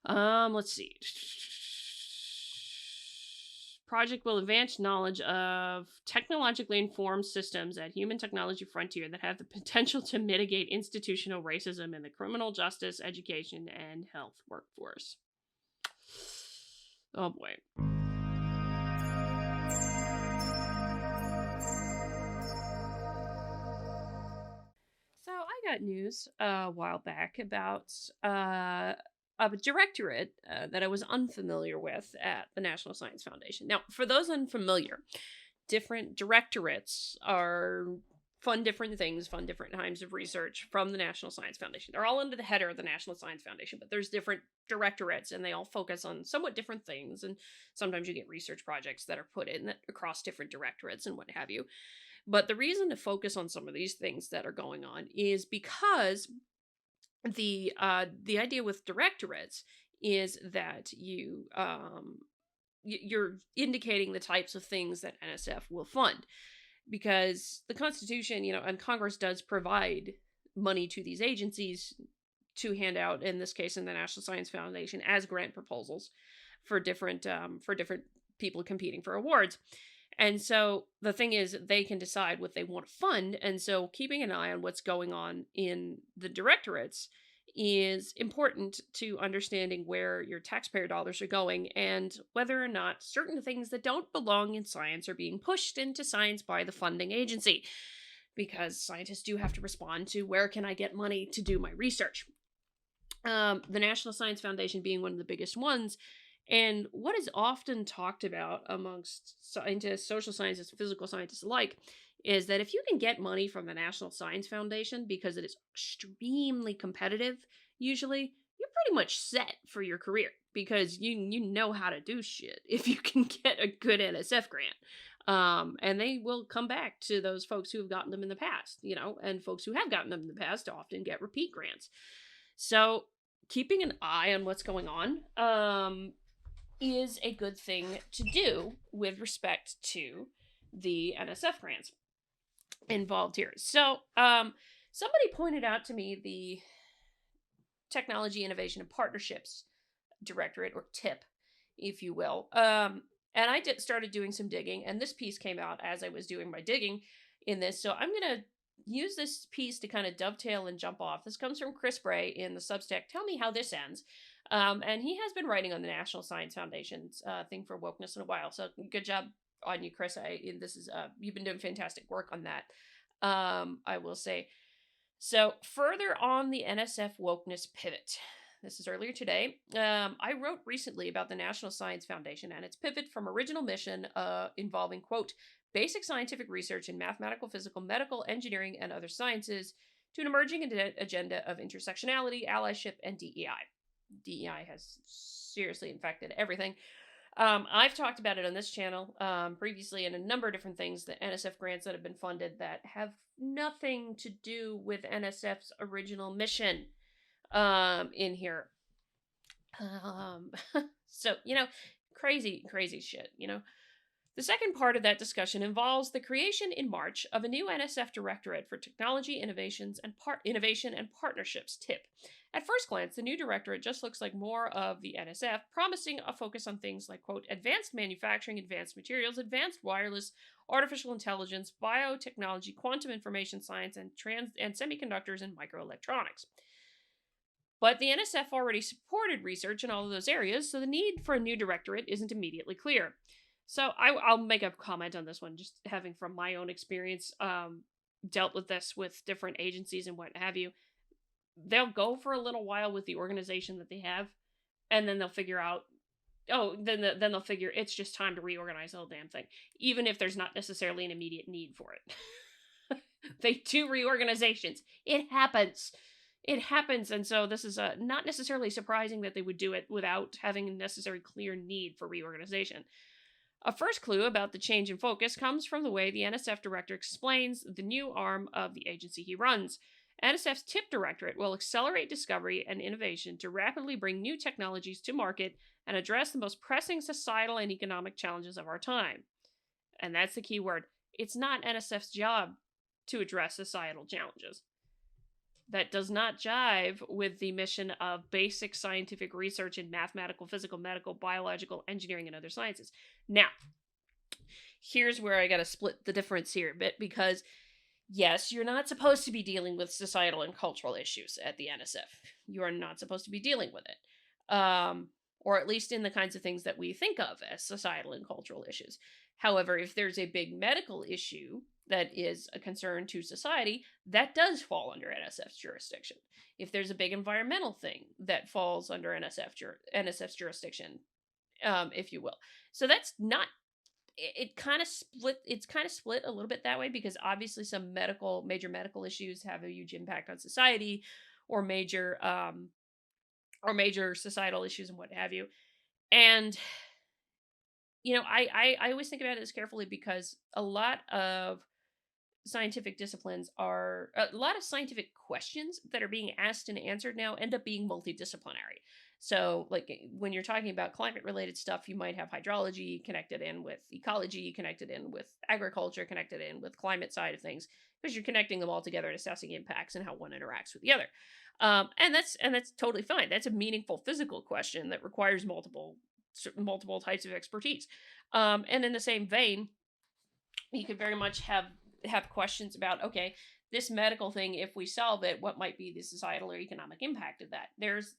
Let's see. Project will advance knowledge of technologically informed systems at human technology frontier that have the potential to mitigate institutional racism in the criminal justice, education, and health workforce. Oh boy. So I got news a while back about a directorate that I was unfamiliar with at the National Science Foundation. Now, for those unfamiliar, different directorates are fund different things, fund different times of research from the National Science Foundation. They're all under the header of the National Science Foundation, but there's different directorates and they all focus on somewhat different things. And sometimes you get research projects that are put in that across different directorates and what have you. But the reason to focus on some of these things that are going on is because the idea with directorates is that you're indicating the types of things that NSF will fund because the Constitution, and Congress does provide money to these agencies to hand out, in this case, in the National Science Foundation, as grant proposals for different people competing for awards. And so the thing is, they can decide what they want to fund. And so keeping an eye on what's going on in the directorates is important to understanding where your taxpayer dollars are going and whether or not certain things that don't belong in science are being pushed into science by the funding agency. Because scientists do have to respond to where can I get money to do my research. The National Science Foundation being one of the biggest ones, and what is often talked about amongst scientists, social scientists, physical scientists alike, is that if you can get money from the National Science Foundation because it is extremely competitive, usually you're pretty much set for your career because you know how to do shit if you can get a good NSF grant. And they will come back to those folks who have gotten them in the past, and folks who have gotten them in the past often get repeat grants. So keeping an eye on what's going on is a good thing to do with respect to the NSF grants involved here. So, somebody pointed out to me the Technology Innovation and Partnerships Directorate, or TIP, if you will. And I started doing some digging, and this piece came out as I was doing my digging in this. So I'm going to use this piece to kind of dovetail and jump off. This comes from Chris Bray in the Substack. Tell me how this ends. And he has been writing on the National Science Foundation's thing for wokeness in a while. So good job on you, Chris. You've been doing fantastic work on that. I will say. So further on the NSF wokeness pivot. This is earlier today. I wrote recently about the National Science Foundation and its pivot from original mission involving, quote, basic scientific research in mathematical, physical, medical, engineering, and other sciences to an emerging agenda of intersectionality, allyship, and DEI. DEI has seriously infected everything. I've talked about it on this channel previously in a number of different things, the NSF grants that have been funded that have nothing to do with NSF's original mission in here. So, crazy shit, The second part of that discussion involves the creation in March of a new NSF Directorate for Technology, Innovation and Partnerships, TIP. At first glance, the new directorate just looks like more of the NSF, promising a focus on things like, quote, advanced manufacturing, advanced materials, advanced wireless, artificial intelligence, biotechnology, quantum information science, and semiconductors and microelectronics. But the NSF already supported research in all of those areas, so the need for a new directorate isn't immediately clear. So I'll make a comment on this one, just having from my own experience dealt with this with different agencies and what have you. They'll go for a little while with the organization that they have, and then they'll figure out, then they'll figure it's just time to reorganize the whole damn thing, even if there's not necessarily an immediate need for it. They do reorganizations. It happens. And so this is not necessarily surprising that they would do it without having a necessary clear need for reorganization. A first clue about the change in focus comes from the way the NSF director explains the new arm of the agency he runs. NSF's TIP Directorate will accelerate discovery and innovation to rapidly bring new technologies to market and address the most pressing societal and economic challenges of our time. And that's the key word. It's not NSF's job to address societal challenges. That does not jive with the mission of basic scientific research in mathematical, physical, medical, biological, engineering, and other sciences. Now, here's where I got to split the difference here a bit, because yes, you're not supposed to be dealing with societal and cultural issues at the NSF. You are not supposed to be dealing with it. Or at least in the kinds of things that we think of as societal and cultural issues. However, if there's a big medical issue that is a concern to society, that does fall under NSF's jurisdiction. If there's a big environmental thing that falls under NSF's jurisdiction, if you will. So that's not it kind of split it's kind of split a little bit that way, because obviously some major medical issues have a huge impact on society, or major societal issues and what have you. And I always think about this carefully, because a lot of scientific questions that are being asked and answered now end up being multidisciplinary. So, like, when you're talking about climate related stuff, you might have hydrology connected in with ecology, connected in with agriculture, connected in with climate side of things, because you're connecting them all together and assessing impacts and how one interacts with the other. And that's totally fine. That's a meaningful physical question that requires multiple types of expertise. And in the same vein, you could very much have questions about, okay, this medical thing, if we solve it, what might be the societal or economic impact of that? There's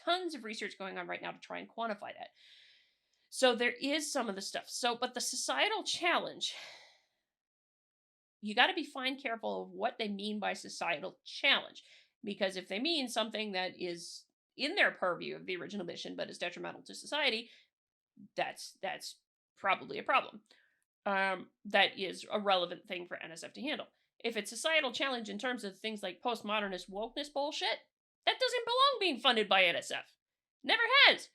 tons of research going on right now to try and quantify that. So there is some of the stuff. But the societal challenge, you got to be fine careful of what they mean by societal challenge, because if they mean something that is in their purview of the original mission but is detrimental to society, that's probably a problem. That is a relevant thing for NSF to handle. If it's societal challenge in terms of things like postmodernist wokeness bullshit, that doesn't belong being funded by NSF. Never has.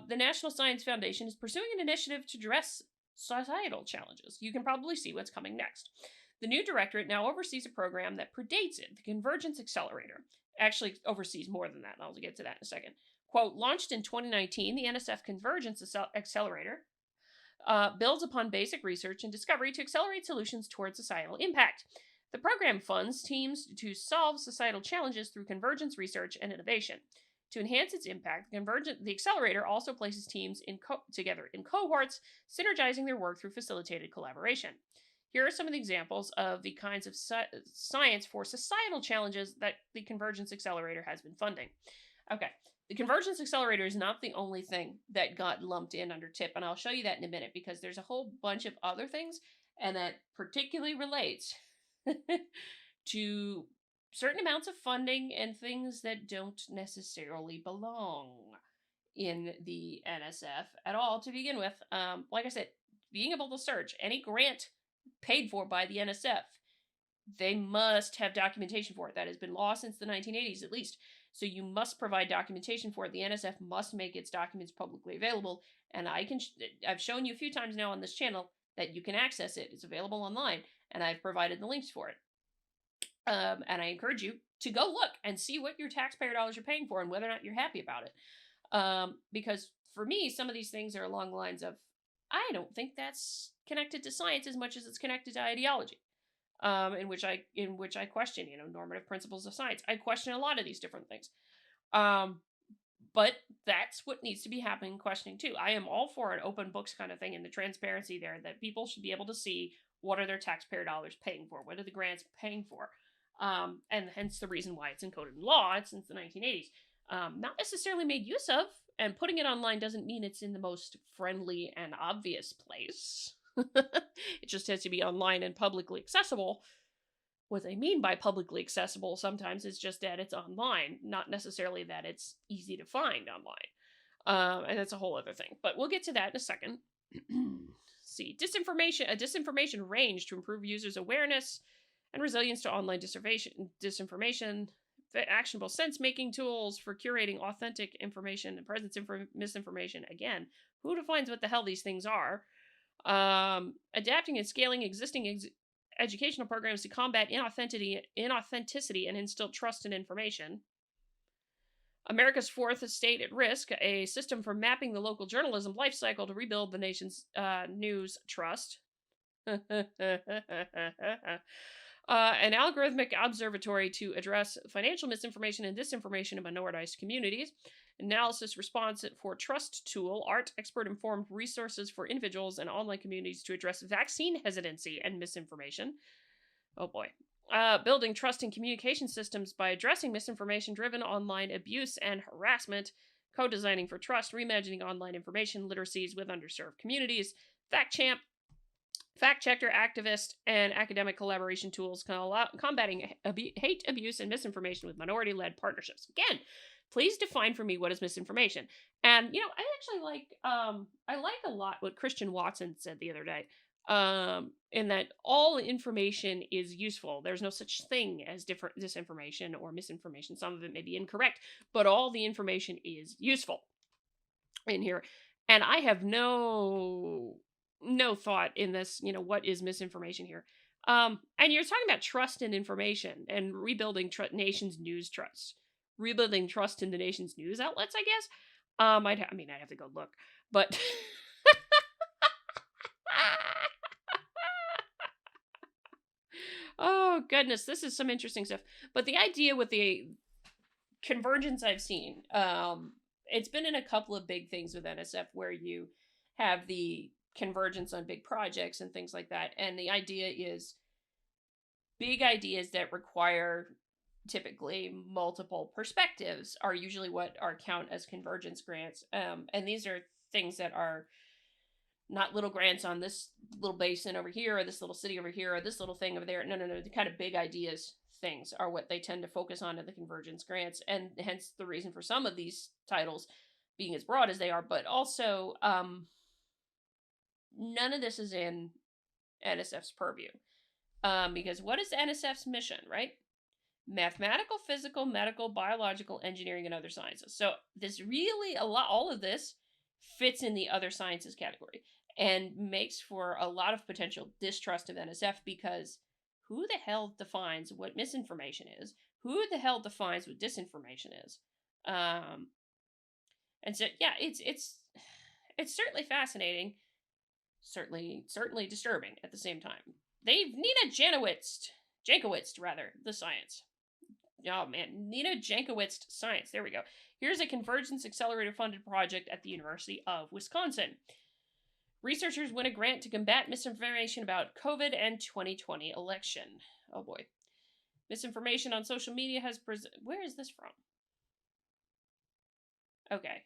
The National Science Foundation is pursuing an initiative to address societal challenges. You can probably see what's coming next. The new directorate now oversees a program that predates it, the Convergence Accelerator. Actually, oversees more than that, and I'll get to that in a second. Quote, launched in 2019, the NSF Convergence Accelerator builds upon basic research and discovery to accelerate solutions towards societal impact. The program funds teams to solve societal challenges through convergence research and innovation. To enhance its impact, the accelerator also places teams together in cohorts, synergizing their work through facilitated collaboration. Here are some of the examples of the kinds of science for societal challenges that the Convergence Accelerator has been funding. Okay, the Convergence Accelerator is not the only thing that got lumped in under TIP, and I'll show you that in a minute, because there's a whole bunch of other things, and that particularly relates to certain amounts of funding and things that don't necessarily belong in the NSF at all to begin with. Like I said, being able to search any grant paid for by the NSF, they must have documentation for it. That has been law since the 1980s at least. So you must provide documentation for it. The NSF must make its documents publicly available. And I've shown you a few times now on this channel that you can access it. It's available online, and I've provided the links for it. And I encourage you to go look and see what your taxpayer dollars are paying for and whether or not you're happy about it. Because for me, some of these things are along the lines of, I don't think that's connected to science as much as it's connected to ideology. In which I question, normative principles of science. I question a lot of these different things. But that's what needs to be happening, questioning too. I am all for an open books kind of thing, and the transparency there, that people should be able to see what are their taxpayer dollars paying for, what are the grants paying for, and hence the reason why it's encoded in law since the 1980s. Not necessarily made use of, and putting it online doesn't mean it's in the most friendly and obvious place. It just has to be online and publicly accessible. What they mean by publicly accessible sometimes is just that it's online, not necessarily that it's easy to find online. And that's a whole other thing. But we'll get to that in a second. See, a disinformation range to improve users' awareness and resilience to online disinformation, actionable sense-making tools for curating authentic information and presence misinformation. Again, who defines what the hell these things are? Adapting and scaling existing educational programs to combat inauthenticity and instill trust in information. America's Fourth Estate at Risk, a system for mapping the local journalism life cycle to rebuild the nation's news trust. An algorithmic observatory to address financial misinformation and disinformation in minoritized communities. Analysis response for trust tool, art, expert informed resources for individuals and online communities to address vaccine hesitancy and misinformation. Oh boy. Building trust in communication systems by addressing misinformation driven online abuse and harassment. Co designing for trust, reimagining online information literacies with underserved communities. FactChamp, fact checker, activist, and academic collaboration tools combating hate, abuse, and misinformation with minority led partnerships. Again, please define for me what is misinformation. And I actually I like a lot what Christian Watson said the other day. In that all information is useful. There's no such thing as different disinformation or misinformation. Some of it may be incorrect, but all the information is useful in here. And I have no thought in this, what is misinformation here. And you're talking about trust in information and rebuilding nation's news trust, rebuilding trust in the nation's news outlets, I guess. I'd have to go look, but oh goodness, this is some interesting stuff. But the idea with the convergence I've seen, it's been in a couple of big things with NSF where you have the convergence on big projects and things like that. And the idea is big ideas that require typically multiple perspectives are usually what are count as convergence grants. And these are things that are not little grants on this little basin over here or this little city over here or this little thing over there. No. The kind of big ideas things are what they tend to focus on in the convergence grants, and hence the reason for some of these titles being as broad as they are. But also, none of this is in NSF's purview. Because what is NSF's mission, right? Mathematical, physical, medical, biological, engineering, and other sciences. So this really, all of this fits in the other sciences category and makes for a lot of potential distrust of NSF, because who the hell defines what misinformation is? Who the hell defines what disinformation is? And so, yeah, it's certainly fascinating, certainly disturbing at the same time. They've Nina Jankowicz, the science. Oh man, Nina Jankowicz science. There we go. Here's a Convergence Accelerator funded project at the University of Wisconsin. Researchers win a grant to combat misinformation about COVID and 2020 election. Oh boy. Misinformation on social media has where is this from? Okay.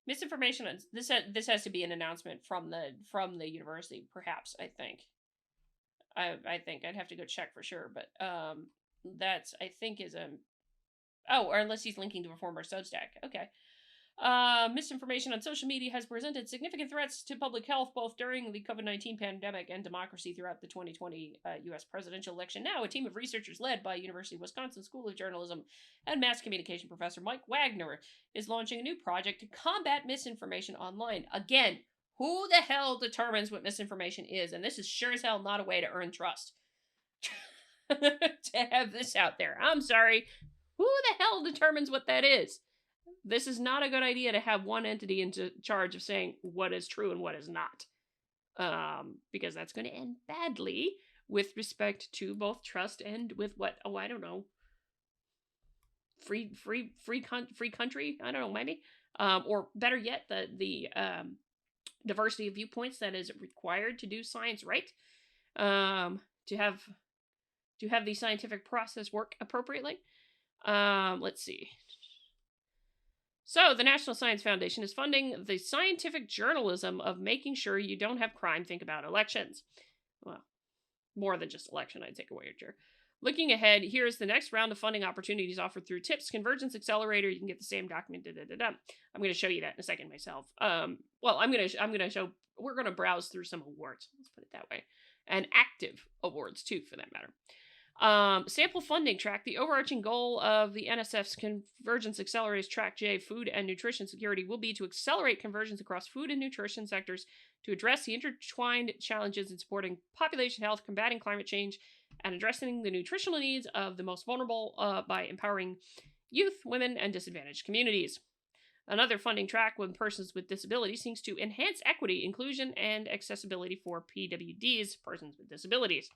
Misinformation on this has to be an announcement from the university, perhaps, I think. I think I'd have to go check for sure, but that's I think is a or unless he's linking to a former Substack. Okay. Misinformation on social media has presented significant threats to public health both during the COVID-19 pandemic and democracy throughout the 2020 U.S. presidential election. Now, a team of researchers led by University of Wisconsin School of Journalism and Mass Communication professor Mike Wagner is launching a new project to combat misinformation online. Again, who the hell determines what misinformation is? And this is sure as hell not a way to earn trust. To have this out there. I'm sorry. Who the hell determines what that is? This is not a good idea to have one entity in charge of saying what is true and what is not. Because that's going to end badly with respect to both trust and with what, I don't know, free country, I don't know, maybe. Or better yet, the diversity of viewpoints that is required to do science right. To have the scientific process work appropriately. Let's see. So, the National Science Foundation is funding the scientific journalism of making sure you don't have crime think about elections. Well, more than just election, I'd take a wager. Looking ahead, here's the next round of funding opportunities offered through TIP's Convergence Accelerator. You can get the same document. I'm going to show you that in a second myself. Well, I'm going to show. We're going to browse through some awards. Let's put it that way, and active awards too, for that matter. Sample funding track. The overarching goal of the NSF's Convergence Accelerator's Track J, Food and Nutrition Security, will be to accelerate convergence across food and nutrition sectors to address the intertwined challenges in supporting population health, combating climate change, and addressing the nutritional needs of the most vulnerable by empowering youth, women, and disadvantaged communities. Another funding track with persons with disabilities seeks to enhance equity, inclusion, and accessibility for PWDs, persons with disabilities.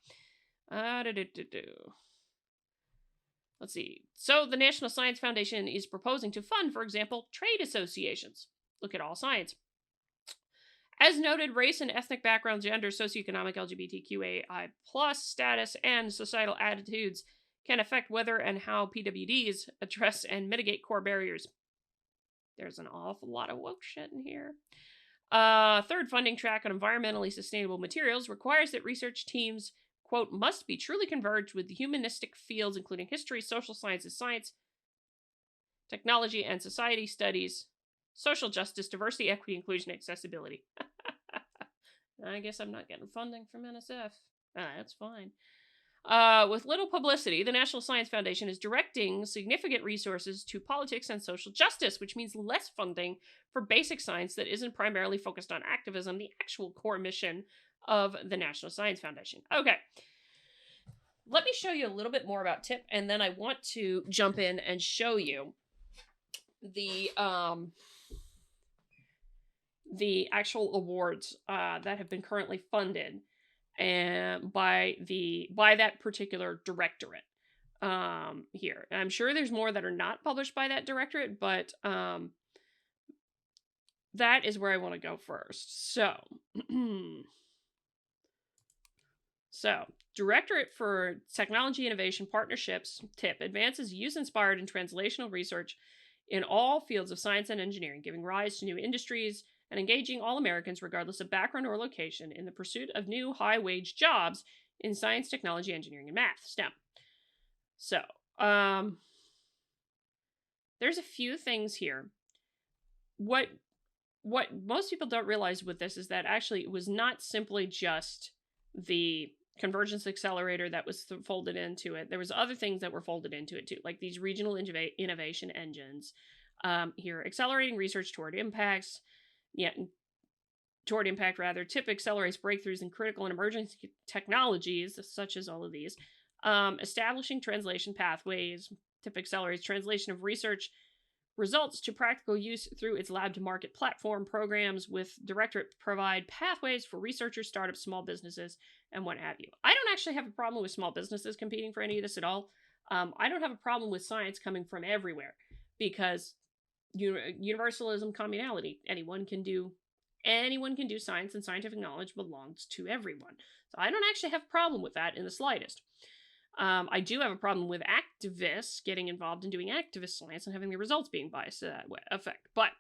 Let's see. So the National Science Foundation is proposing to fund, for example, trade associations. Look at All Science. As noted, race and ethnic background, gender, socioeconomic, LGBTQAI plus status, and societal attitudes can affect whether and how PWDs address and mitigate core barriers. There's an awful lot of woke shit in here. Third funding track on environmentally sustainable materials requires that research teams, quote, must be truly converged with the humanistic fields, including history, social sciences, science, technology, and society studies, social justice, diversity, equity, inclusion, accessibility. I guess I'm not getting funding from NSF. That's fine. With little publicity, the National Science Foundation is directing significant resources to politics and social justice, which means less funding for basic science that isn't primarily focused on activism, the actual core mission of the National Science Foundation. Okay. Let me show you a little bit more about TIP, and then I want to jump in and show you the actual awards that have been currently funded and by that particular directorate here. I'm sure there's more that are not published by that directorate, but that is where I want to go first. So Directorate for Technology Innovation Partnerships, TIP, advances use-inspired and translational research in all fields of science and engineering, giving rise to new industries and engaging all Americans, regardless of background or location, in the pursuit of new high-wage jobs in science, technology, engineering, and math, STEM. So, there's a few things here. What most people don't realize with this is that actually it was not simply just the Convergence Accelerator that was folded into it. There was other things that were folded into it too, like these regional innovation engines. Here, accelerating research toward impact. TIP accelerates breakthroughs in critical and emerging technologies, such as all of these. Establishing translation pathways. TIP accelerates translation of research results to practical use through its lab to market platform programs, with Directorate provide pathways for researchers, startups, small businesses, and what have you. I don't actually have a problem with small businesses competing for any of this at all. I don't have a problem with science coming from everywhere, because universalism, communality, anyone can do science, and scientific knowledge belongs to everyone. So I don't actually have a problem with that in the slightest. I do have a problem with activists getting involved in doing activist science and having the results being biased to that effect. But,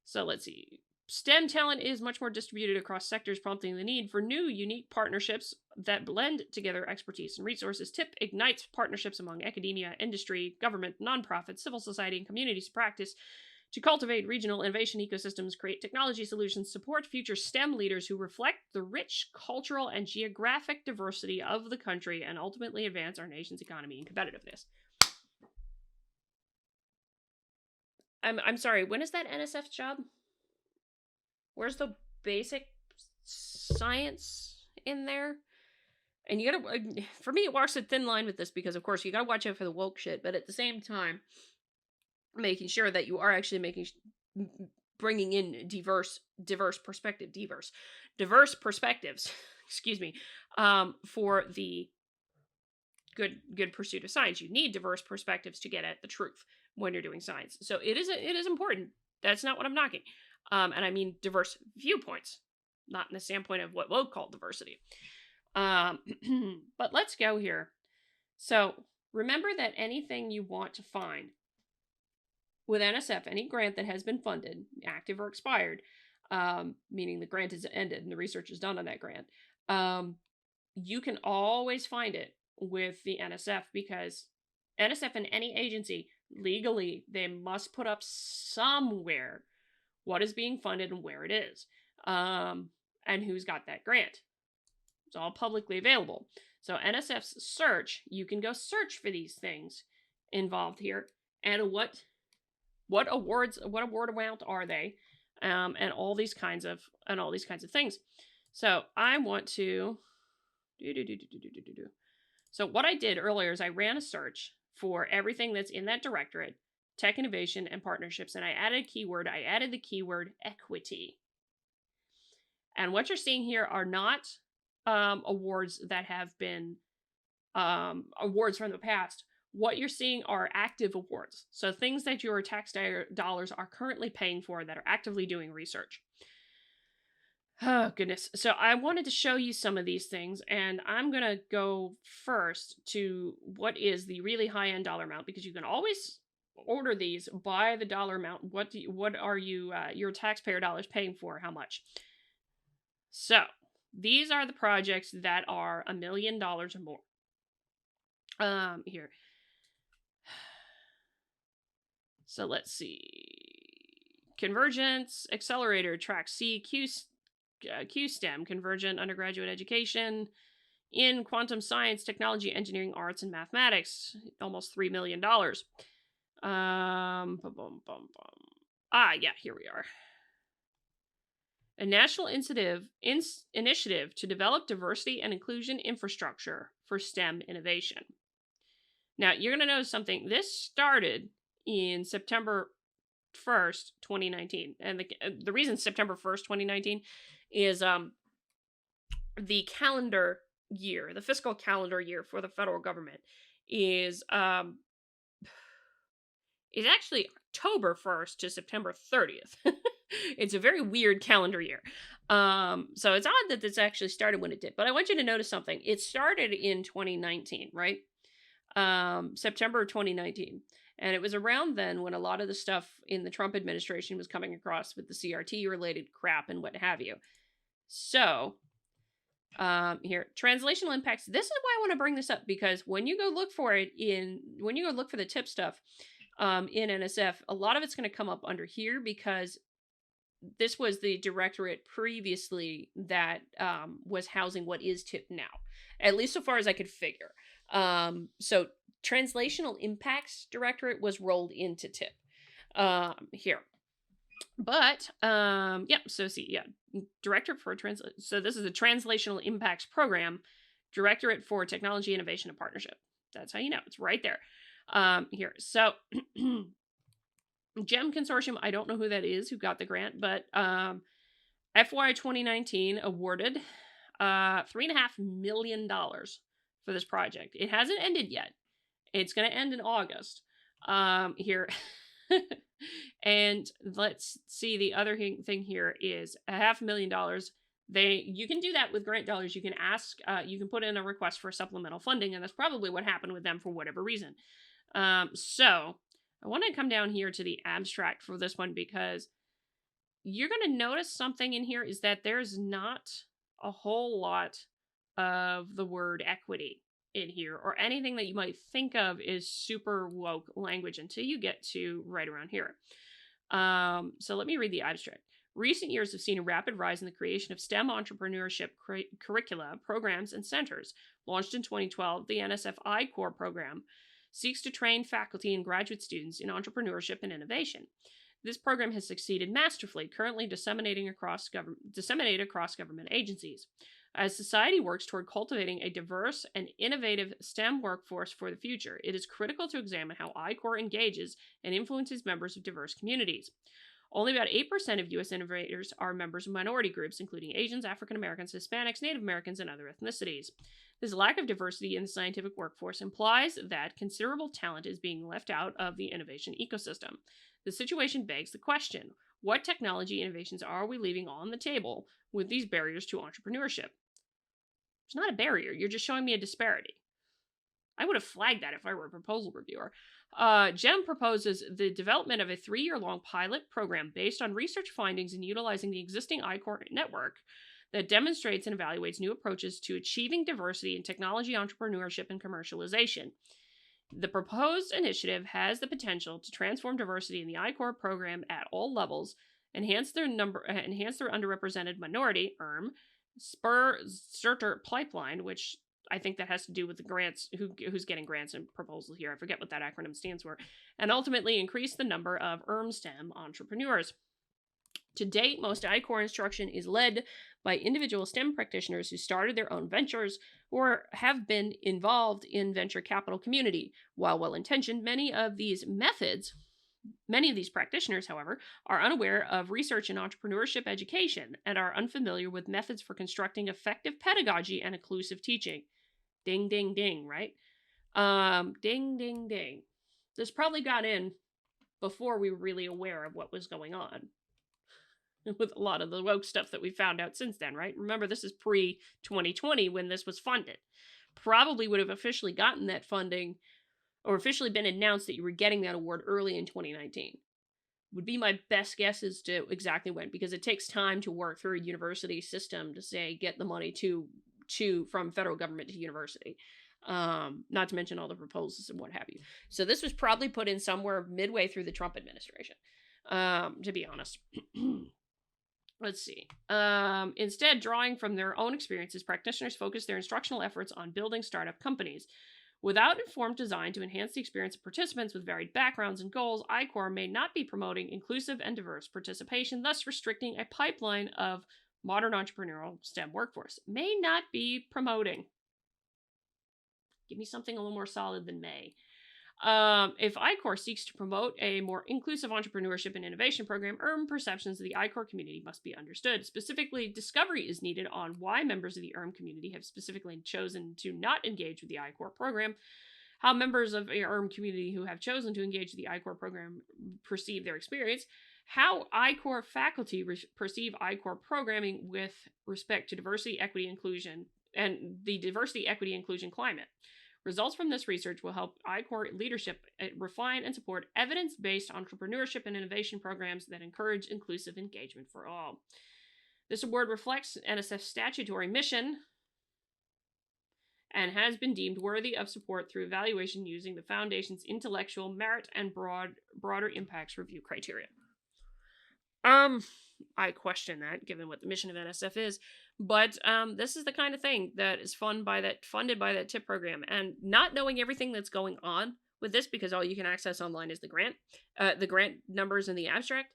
so let's see. STEM talent is much more distributed across sectors, prompting the need for new, unique partnerships that blend together expertise and resources. TIP ignites partnerships among academia, industry, government, nonprofits, civil society, and communities of practice to cultivate regional innovation ecosystems, create technology solutions, support future STEM leaders who reflect the rich cultural and geographic diversity of the country, and ultimately advance our nation's economy and competitiveness. I'm sorry, when is that NSF job? Where's the basic science in there? And you gotta, for me, it walks a thin line with this, because of course you gotta watch out for the woke shit, but at the same time, making sure that you are actually bringing in diverse perspectives, excuse me, for the good pursuit of science. You need diverse perspectives to get at the truth when you're doing science. So it is important. That's not what I'm knocking. And I mean diverse viewpoints, not in the standpoint of what woke call diversity. But let's go here. So remember that anything you want to find with NSF, any grant that has been funded, active or expired, meaning the grant is ended and the research is done on that grant, you can always find it with the NSF, because NSF and any agency, legally, they must put up somewhere what is being funded and where it is, and who's got that grant. It's all publicly available. So NSF's search, you can go search for these things involved here, and what award amount are they, and all these kinds of things. So I want to So what I did earlier is I ran a search for everything that's in that directorate, tech innovation and partnerships, and I added a keyword. I added the keyword equity. And what you're seeing here are not awards that have been awards from the past. What you're seeing are active awards. So things that your tax dollars are currently paying for that are actively doing research. Oh, goodness. So I wanted to show you some of these things, and I'm going to go first to what is the really high-end dollar amount, because you can always order these by the dollar amount. What are you your taxpayer dollars paying for? How much? So these are the projects that are $1 million or more. Here. So let's see. Convergence, Accelerator, Track C, QSTEM, Convergent Undergraduate Education, in Quantum Science, Technology, Engineering, Arts, and Mathematics, almost $3 million. Yeah, here we are. A national initiative to develop diversity and inclusion infrastructure for STEM innovation. Now, you're going to notice something. This started in September 1st, 2019. And the reason September 1st, 2019 is the calendar year, the fiscal calendar year for the federal government is actually October 1st to September 30th. It's a very weird calendar year. So it's odd that this actually started when it did. But I want you to notice something. It started in 2019, right? September 2019. And it was around then when a lot of the stuff in the Trump administration was coming across with the CRT related crap and what have you. So, here, translational impacts. This is why I want to bring this up, because when you go look for it when you go look for the TIP stuff, in NSF, a lot of it's going to come up under here, because this was the directorate previously that, was housing what is TIP now, at least so far as I could figure. So Translational Impacts Directorate was rolled into TIP here. But so see, Directorate for so this is the Translational Impacts Program, Directorate for Technology, Innovation, and Partnership. That's how you know. It's right there. Here. So GEM Consortium, I don't know who that is, who got the grant, but FY 2019 awarded $3.5 million for this project. It hasn't ended yet. It's going to end in August. Here. And let's see, the other thing here is $500,000. You can do that with grant dollars. You can ask, you can put in a request for supplemental funding, and that's probably what happened with them for whatever reason. So I want to come down here to the abstract for this one, because you're going to notice something in here is that there's not a whole lot of the word equity in here, or anything that you might think of is super woke language until you get to right around here. So let me read the abstract. Recent years have seen a rapid rise in the creation of STEM entrepreneurship curricula, programs, and centers. Launched in 2012, the NSF I-Core program seeks to train faculty and graduate students in entrepreneurship and innovation. This program has succeeded masterfully, currently disseminated across government agencies. As society works toward cultivating a diverse and innovative STEM workforce for the future, it is critical to examine how I-Core engages and influences members of diverse communities. Only about 8% of U.S. innovators are members of minority groups, including Asians, African Americans, Hispanics, Native Americans, and other ethnicities. This lack of diversity in the scientific workforce implies that considerable talent is being left out of the innovation ecosystem. The situation begs the question, what technology innovations are we leaving on the table with these barriers to entrepreneurship? It's not a barrier, you're just showing me a disparity. I would have flagged that if I were a proposal reviewer. GEM proposes the development of a 3-year-long pilot program based on research findings and utilizing the existing I-Core network that demonstrates and evaluates new approaches to achieving diversity in technology, entrepreneurship, and commercialization. The proposed initiative has the potential to transform diversity in the I-Core program at all levels, enhance their underrepresented minority, spur certain pipeline, which I think that has to do with the grants, who's getting grants and proposals here. I forget what that acronym stands for. And ultimately increase the number of STEM entrepreneurs. To date, most I-Core instruction is led by individual STEM practitioners who started their own ventures or have been involved in venture capital community. While well-intentioned, many of these methods Many of these practitioners, however, are unaware of research in entrepreneurship education and are unfamiliar with methods for constructing effective pedagogy and inclusive teaching. Ding, ding, ding, right? Ding, ding, ding. This probably got in before we were really aware of what was going on with a lot of the woke stuff that we found out since then, right? Remember, this is pre 2020 when this was funded. Probably would have officially gotten that funding or officially been announced that you were getting that award early in 2019. Would be my best guess as to exactly when, because it takes time to work through a university system to say get the money to from federal government to university. Not to mention all the proposals and what have you. So this was probably put in somewhere midway through the Trump administration, to be honest. Let's see. Instead, drawing from their own experiences, practitioners focus their instructional efforts on building startup companies. Without informed design to enhance the experience of participants with varied backgrounds and goals, I-Corps may not be promoting inclusive and diverse participation, thus restricting a pipeline of modern entrepreneurial STEM workforce. May not be promoting. Give me something a little more solid than may. If I-Corps seeks to promote a more inclusive entrepreneurship and innovation program, perceptions of the I-Corps community must be understood. Specifically, discovery is needed on why members of the community have specifically chosen to not engage with the I-Corps program, how members of the community who have chosen to engage with the I-Corps program perceive their experience, how I-Corps faculty perceive I-Corps programming with respect to diversity, equity, inclusion, and the diversity, equity, inclusion climate. Results from this research will help I-Corps leadership refine and support evidence-based entrepreneurship and innovation programs that encourage inclusive engagement for all. This award reflects NSF's statutory mission and has been deemed worthy of support through evaluation using the Foundation's intellectual merit and broader impacts review criteria. I question that, given what the mission of NSF is, but this is the kind of thing that is funded by that TIP program, and not knowing everything that's going on with this, because all you can access online is the grant numbers in the abstract.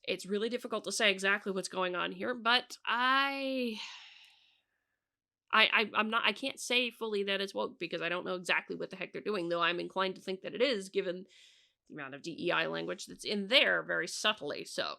It's really difficult to say exactly what's going on here, but I can't say fully that it's woke because I don't know exactly what the heck they're doing, though I'm inclined to think that it is, given the amount of DEI language that's in there very subtly. So,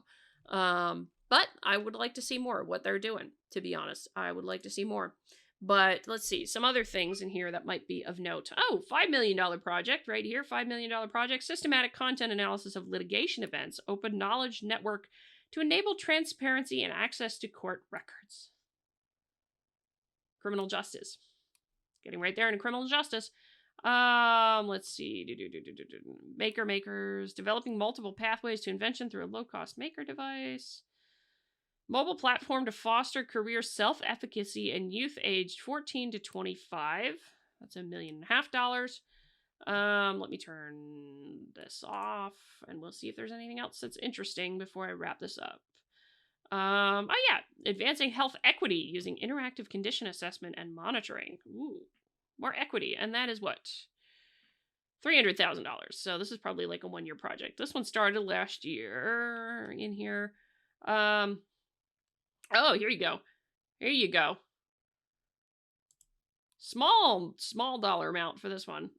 but I would like to see more of what they're doing, to be honest. I would like to see more. But let's see, some other things in here that might be of note. Oh, $5 million project right here, $5 million project, systematic content analysis of litigation events, open knowledge network to enable transparency and access to court records. Criminal justice. Getting right there into criminal justice. Let's see. Makers. Developing multiple pathways to invention through a low-cost maker device. Mobile platform to foster career self-efficacy in youth aged 14 to 25. That's $1.5 million. Let me turn this off, and we'll see if there's anything else that's interesting before I wrap this up. Advancing health equity using interactive condition assessment and monitoring. Ooh, more equity, and that is what? $300,000. So this is probably like a 1-year project. This one started last year in here. Oh, here you go. Here you go. Small dollar amount for this one.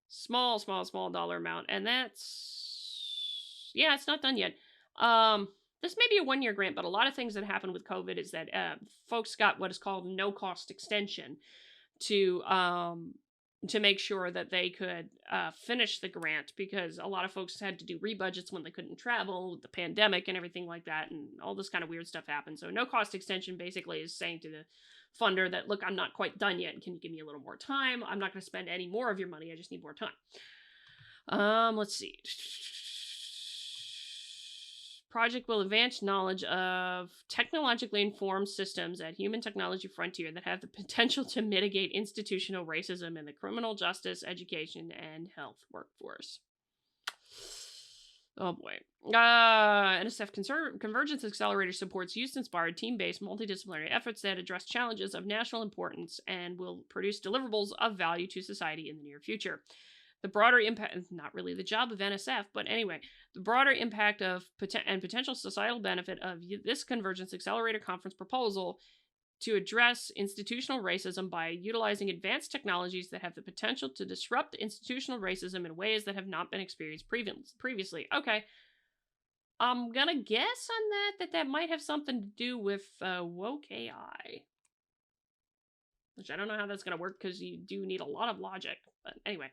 Small dollar amount. And that's, yeah, it's not done yet. This may be a 1-year grant, but a lot of things that happened with COVID is that folks got what is called no-cost extension to make sure that they could finish the grant, because a lot of folks had to do rebudgets when they couldn't travel with the pandemic and everything like that, and all this kind of weird stuff happened. So no-cost extension basically is saying to the funder that, look, I'm not quite done yet. Can you give me a little more time? I'm not going to spend any more of your money. I just need more time. Let's see. Project will advance knowledge of technologically informed systems at human technology frontier that have the potential to mitigate institutional racism in the criminal justice, education, and health workforce. Oh boy. NSF Convergence Accelerator supports youth-inspired, team-based, multidisciplinary efforts that address challenges of national importance and will produce deliverables of value to society in the near future. The broader impact, not really the job of NSF, but anyway, the broader impact of and potential societal benefit of this Convergence Accelerator Conference proposal to address institutional racism by utilizing advanced technologies that have the potential to disrupt institutional racism in ways that have not been experienced previously. Okay. I'm gonna guess on that might have something to do with woke AI. Which I don't know how that's gonna work because you do need a lot of logic. But anyway,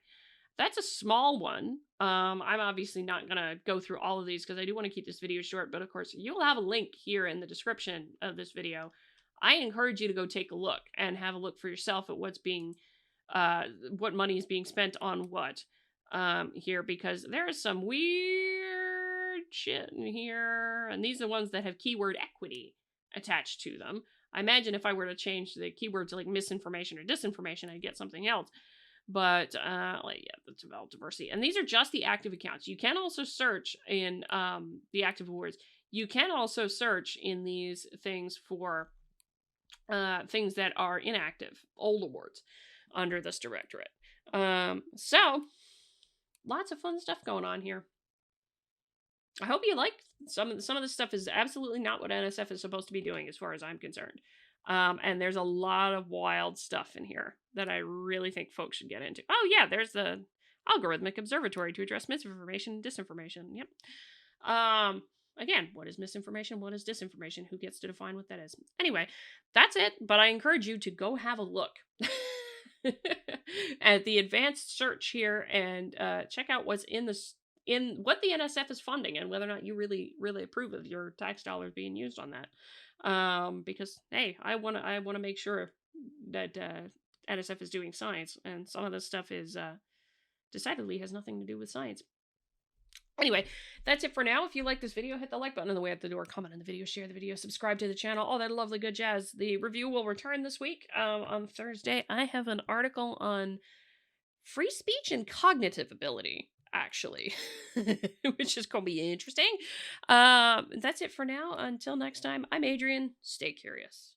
that's a small one. I'm obviously not gonna go through all of these because I do want to keep this video short, but of course you'll have a link here in the description of this video. I encourage you to go take a look and have a look for yourself at what's being what money is being spent on what here, because there is some weird shit in here, and these are the ones that have keyword equity attached to them. I imagine if I were to change the keyword to like misinformation or disinformation, I'd get something else. But like, yeah, that's about diversity. And these are just the active accounts. You can also search in the active awards. You can also search in these things for things that are inactive, old awards under this directorate. So lots of fun stuff going on here. I hope you like some of this stuff. Is absolutely not what NSF is supposed to be doing as far as I'm concerned. And there's a lot of wild stuff in here that I really think folks should get into. Oh yeah, there's the algorithmic observatory to address misinformation and disinformation. Yep. Again, what is misinformation? What is disinformation? Who gets to define what that is? Anyway, that's it. But I encourage you to go have a look at the advanced search here and check out what's in what the NSF is funding and whether or not you really approve of your tax dollars being used on that. Because hey, I want to make sure that NSF is doing science, and some of this stuff is decidedly has nothing to do with science. Anyway, that's it for now. If you like this video, hit the like button on the way out the door, comment on the video, share the video, subscribe to the channel, all that lovely good jazz. The review will return this week on Thursday. I have an article on free speech and cognitive ability, actually, which is going to be interesting. That's it for now. Until next time, I'm Adrian. Stay curious.